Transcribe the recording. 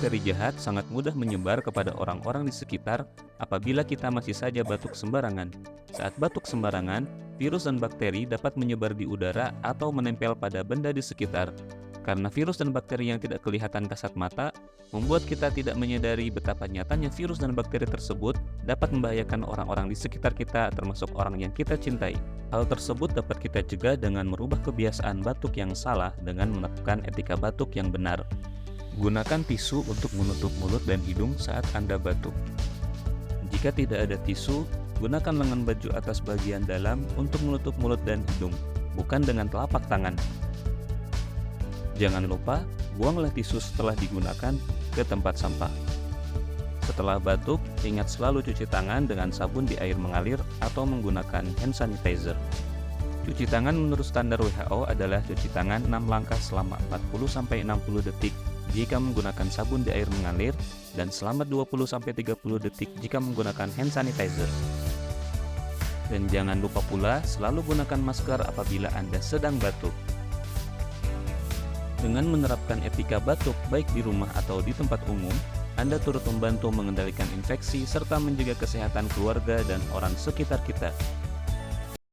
bakteri jahat sangat mudah menyebar kepada orang-orang di sekitar apabila kita masih saja batuk sembarangan. Saat batuk sembarangan, virus dan bakteri dapat menyebar di udara atau menempel pada benda di sekitar. Karena virus dan bakteri yang tidak kelihatan kasat mata, membuat kita tidak menyadari betapa nyatanya virus dan bakteri tersebut dapat membahayakan orang-orang di sekitar kita, termasuk orang yang kita cintai. Hal tersebut dapat kita cegah dengan merubah kebiasaan batuk yang salah dengan menerapkan etika batuk yang benar. Gunakan tisu untuk menutup mulut dan hidung saat Anda batuk. Jika tidak ada tisu, gunakan lengan baju atas bagian dalam untuk menutup mulut dan hidung, bukan dengan telapak tangan. Jangan lupa, buanglah tisu setelah digunakan ke tempat sampah. Setelah batuk, ingat selalu cuci tangan dengan sabun di air mengalir atau menggunakan hand sanitizer. Cuci tangan menurut standar WHO adalah cuci tangan 6 langkah selama 40-60 detik jika menggunakan sabun di air mengalir dan selama 20-30 detik jika menggunakan hand sanitizer. Dan jangan lupa pula selalu gunakan masker apabila Anda sedang batuk. Dengan menerapkan etika batuk baik di rumah atau di tempat umum, Anda turut membantu mengendalikan infeksi serta menjaga kesehatan keluarga dan orang sekitar kita.